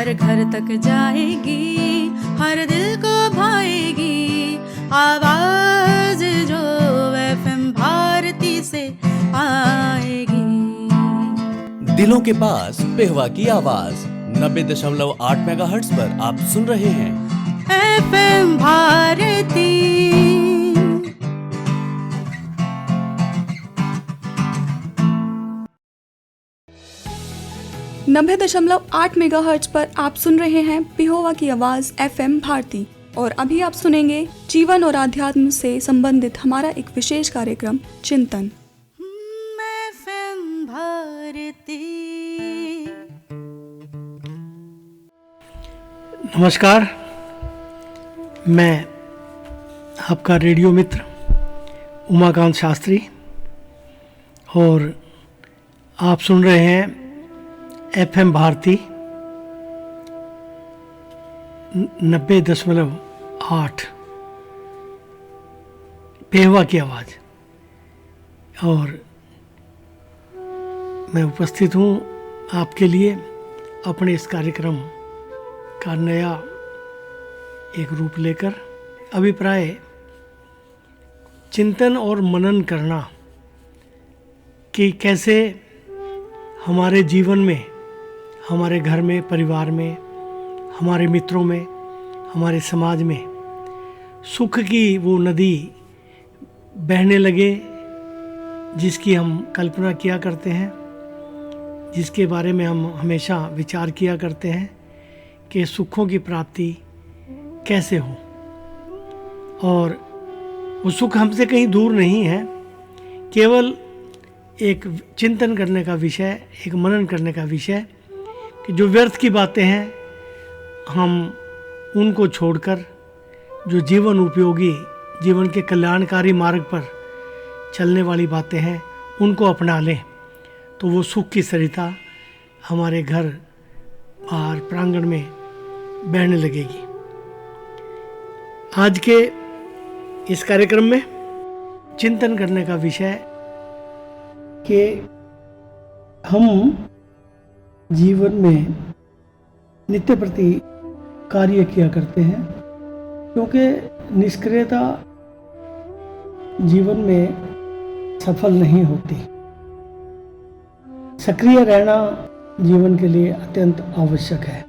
हर घर तक जाएगी, हर दिल को भाएगी आवाज जो एफएम भारती से आएगी। दिलों के पास पेहवा की आवाज 90.8 मेगाहर्ट्ज पर आप सुन रहे हैं एफएम भारती। 90.8 मेगाहर्ट्ज पर आप सुन रहे हैं पेहवा की आवाज़ एफएम भारती। और अभी आप सुनेंगे जीवन और आध्यात्म से संबंधित हमारा एक विशेष कार्यक्रम चिंतन। एफएम भारती। नमस्कार, मैं आपका रेडियो मित्र उमाकांत शास्त्री और आप सुन रहे हैं एफएम भारती 90.8 पेहवा की आवाज़। और मैं उपस्थित हूँ आपके लिए अपने इस कार्यक्रम का नया एक रूप लेकर। अभिप्राय चिंतन और मनन करना कि कैसे हमारे जीवन में, हमारे घर में, परिवार में, हमारे मित्रों में, हमारे समाज में सुख की वो नदी बहने लगे जिसकी हम कल्पना किया करते हैं, जिसके बारे में हम हमेशा विचार किया करते हैं कि सुखों की प्राप्ति कैसे हो। और वो सुख हमसे कहीं दूर नहीं है, केवल एक चिंतन करने का विषय, एक मनन करने का विषय कि जो व्यर्थ की बातें हैं हम उनको छोड़कर जो जीवन उपयोगी, जीवन के कल्याणकारी मार्ग पर चलने वाली बातें हैं उनको अपना लें, तो वो सुख की सरिता हमारे घर, बाहर, प्रांगण में बहने लगेगी। आज के इस कार्यक्रम में चिंतन करने का विषय कि हम जीवन में नित्य प्रति कार्य किया करते हैं, क्योंकि निष्क्रियता जीवन में सफल नहीं होती। सक्रिय रहना जीवन के लिए अत्यंत आवश्यक है।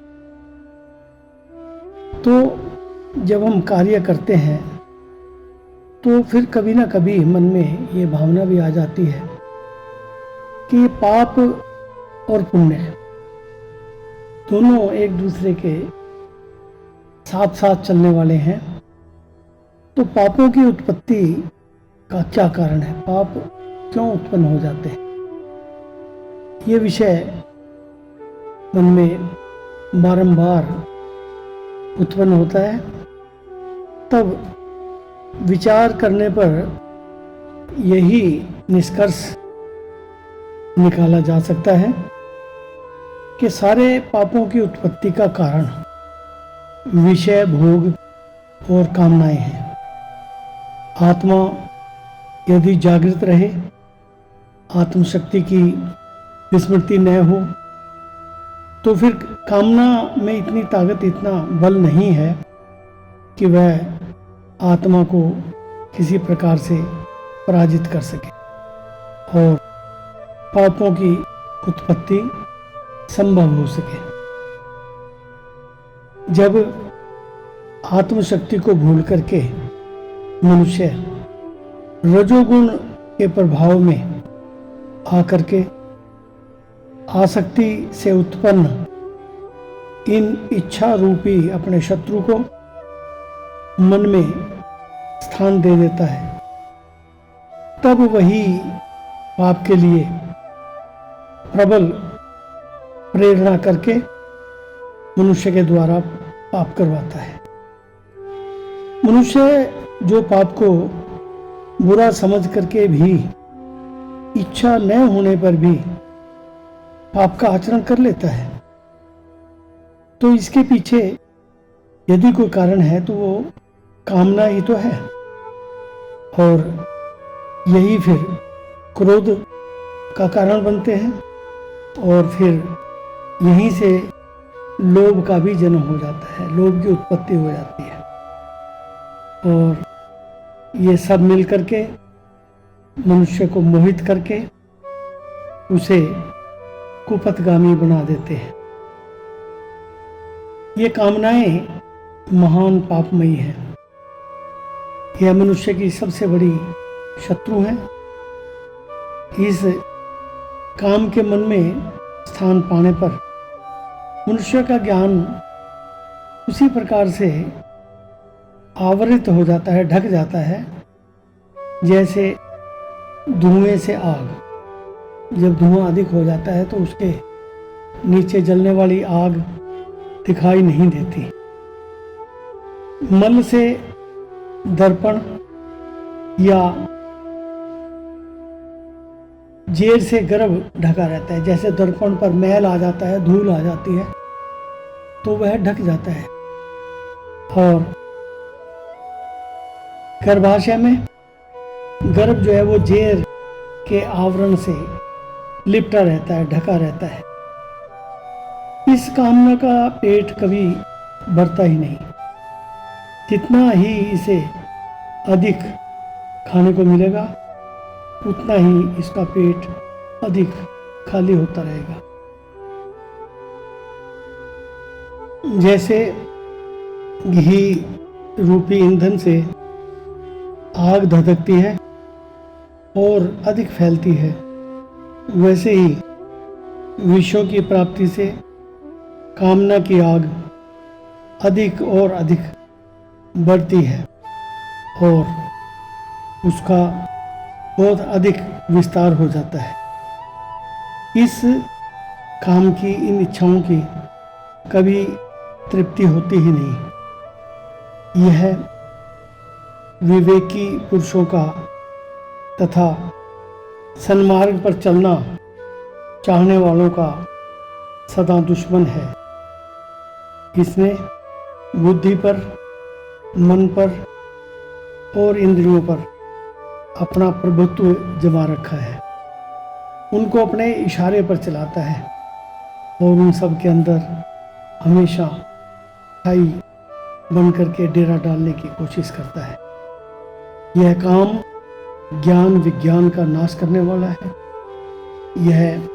तो जब हम कार्य करते हैं तो फिर कभी ना कभी मन में ये भावना भी आ जाती है कि पाप और पुण्य दोनों एक दूसरे के साथ साथ चलने वाले हैं। तो पापों की उत्पत्ति का क्या कारण है, पाप क्यों उत्पन्न हो जाते हैं, ये विषय मन में बारंबार उत्पन्न होता है। तब विचार करने पर यही निष्कर्ष निकाला जा सकता है कि सारे पापों की उत्पत्ति का कारण विषय, भोग और कामनाएं हैं। आत्मा यदि जागृत रहे, आत्मशक्ति की विस्मृति न हो, तो फिर कामना में इतनी ताकत, इतना बल नहीं है कि वह आत्मा को किसी प्रकार से पराजित कर सके और पापों की उत्पत्ति संभव हो सके। जब आत्मशक्ति को भूल करके मनुष्य रजोगुण के प्रभाव में आकर के आसक्ति से उत्पन्न इन इच्छा रूपी अपने शत्रु को मन में स्थान दे देता है, तब वही पाप के लिए प्रबल प्रेरणा करके मनुष्य के द्वारा पाप करवाता है। मनुष्य जो पाप को बुरा समझ करके भी, इच्छा न होने पर भी पाप का आचरण कर लेता है, तो इसके पीछे यदि कोई कारण है तो वो कामना ही तो है। और यही फिर क्रोध का कारण बनते हैं और फिर यहीं से लोभ का भी जन्म हो जाता है, लोभ की उत्पत्ति हो जाती है। और ये सब मिल करके मनुष्य को मोहित करके उसे कुपथगामी बना देते हैं। ये कामनाएं महान पापमयी हैं। यह मनुष्य की सबसे बड़ी शत्रु हैं। इस काम के मन में स्थान पाने पर मनुष्य का ज्ञान उसी प्रकार से आवृत हो जाता है, ढक जाता है, जैसे धुएं से आग। जब धुआं अधिक हो जाता है तो उसके नीचे जलने वाली आग दिखाई नहीं देती। मल से दर्पण या जेर से गर्भ ढका रहता है। जैसे दर्पण पर मैल आ जाता है, धूल आ जाती है, तो वह ढक जाता है। और गर्भाशय में गर्भ जो है वो जेर के आवरण से लिपटा रहता है, ढका रहता है। इस कामना का पेट कभी भरता ही नहीं। जितना ही इसे अधिक खाने को मिलेगा उतना ही इसका पेट अधिक खाली होता रहेगा। जैसे घी रूपी ईंधन से आग धधकती है और अधिक फैलती है, वैसे ही विषयों की प्राप्ति से कामना की आग अधिक और अधिक बढ़ती है और उसका बहुत अधिक विस्तार हो जाता है। इस काम की, इन इच्छाओं की कभी तृप्ति होती ही नहीं। यह विवेकी पुरुषों का तथा सन्मार्ग पर चलना चाहने वालों का सदा दुश्मन है। इसने बुद्धि पर, मन पर और इंद्रियों पर अपना प्रभुत्व जमा रखा है। उनको अपने इशारे पर चलाता है और उन सब के अंदर हमेशा खाई बन करके डेरा डालने की कोशिश करता है। यह काम ज्ञान विज्ञान का नाश करने वाला है। यह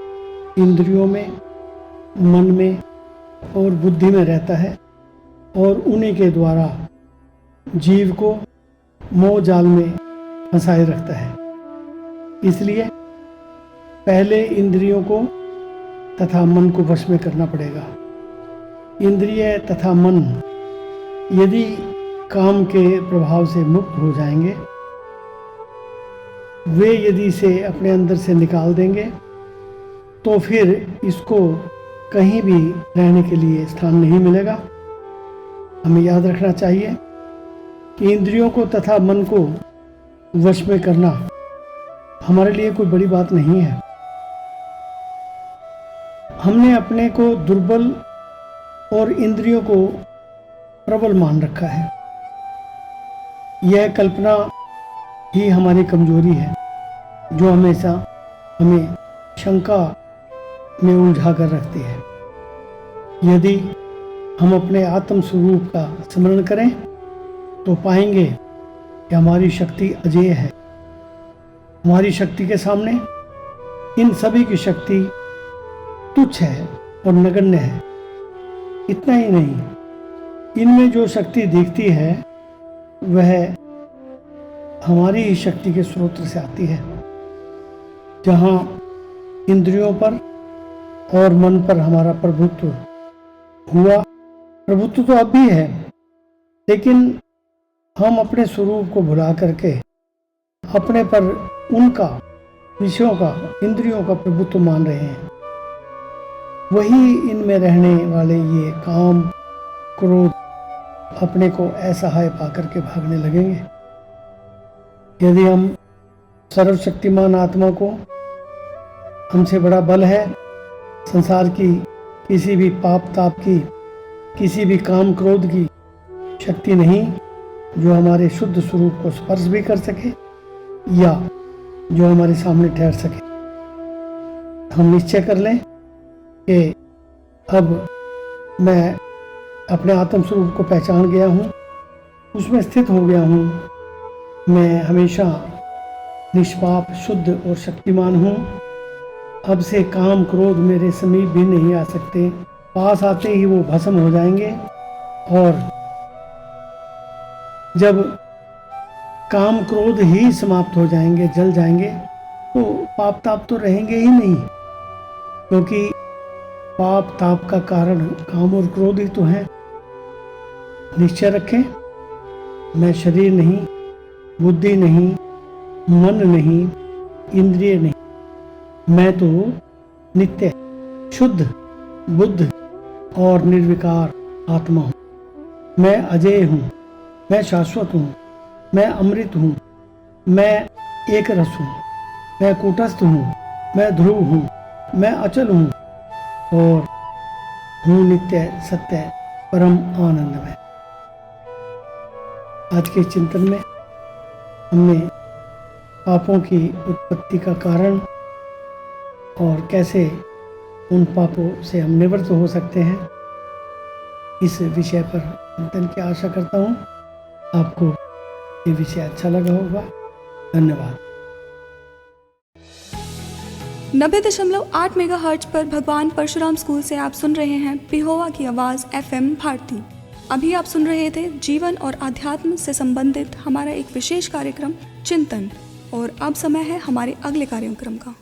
इंद्रियों में, मन में और बुद्धि में रहता है और उन्हीं के द्वारा जीव को मोह जाल में फंसाए रखता है। इसलिए पहले इंद्रियों को तथा मन को वश में करना पड़ेगा। इंद्रिय तथा मन यदि काम के प्रभाव से मुक्त हो जाएंगे, वे यदि इसे अपने अंदर से निकाल देंगे, तो फिर इसको कहीं भी रहने के लिए स्थान नहीं मिलेगा। हमें याद रखना चाहिए कि इंद्रियों को तथा मन को वश में करना हमारे लिए कोई बड़ी बात नहीं है। हमने अपने को दुर्बल और इंद्रियों को प्रबल मान रखा है। यह कल्पना ही हमारी कमजोरी है, जो हमेशा हमें शंका में उलझा कर रखती है। यदि हम अपने आत्म स्वरूप का स्मरण करें तो पाएंगे कि हमारी शक्ति अजेय है। हमारी शक्ति के सामने इन सभी की शक्ति तुच्छ है और नगण्य है। इतना ही नहीं, इनमें जो शक्ति दिखती है वह हमारी ही शक्ति के स्रोत से आती है। जहाँ इंद्रियों पर और मन पर हमारा प्रभुत्व हुआ, प्रभुत्व तो अब भी है, लेकिन हम अपने स्वरूप को भुला करके अपने पर उनका, विषयों का, इंद्रियों का प्रभुत्व मान रहे हैं। वही इनमें रहने वाले ये काम, क्रोध अपने को असहाय पाकर के भागने लगेंगे। यदि हम सर्वशक्तिमान आत्मा को, हमसे बड़ा बल है, संसार की किसी भी पाप ताप की, किसी भी काम क्रोध की शक्ति नहीं जो हमारे शुद्ध स्वरूप को स्पर्श भी कर सके या जो हमारे सामने ठहर सके। हम निश्चय कर लें कि अब मैं अपने आत्म स्वरूप को पहचान गया हूँ, उसमें स्थित हो गया हूँ। मैं हमेशा निष्पाप, शुद्ध और शक्तिमान हूँ। अब से काम क्रोध मेरे समीप भी नहीं आ सकते। पास आते ही वो भस्म हो जाएंगे। और जब काम क्रोध ही समाप्त हो जाएंगे, जल जाएंगे, तो पाप ताप तो रहेंगे ही नहीं, क्योंकि पाप ताप का कारण काम और क्रोध ही तो है। निश्चय रखें, मैं शरीर नहीं, बुद्धि नहीं, मन नहीं, इंद्रिय नहीं, मैं तो नित्य शुद्ध बुद्ध और निर्विकार आत्मा हूँ। मैं अजेय हूँ, मैं शाश्वत हूँ, मैं अमृत हूँ, मैं एक रस हूँ, मैं कूटस्थ हूँ, मैं ध्रुव हूँ, मैं अचल हूँ और हूँ नित्य सत्य परम आनंदमय। आज के चिंतन में हमने पापों की उत्पत्ति का कारण और कैसे उन पापों से हम निवृत्त हो सकते हैं, इस विषय पर चिंतन की आशा करता हूँ। आपको ये विषय अच्छा लगा होगा। धन्यवाद। 90.8 मेगाहर्ट्ज पर भगवान परशुराम स्कूल से आप सुन रहे हैं पिहोवा की आवाज़ FM भारती। अभी आप सुन रहे थे जीवन और आध्यात्म से संबंधित हमारा एक विशेष कार्यक्रम चिंतन, और अब समय है हमारे अगले कार्यक्रम का।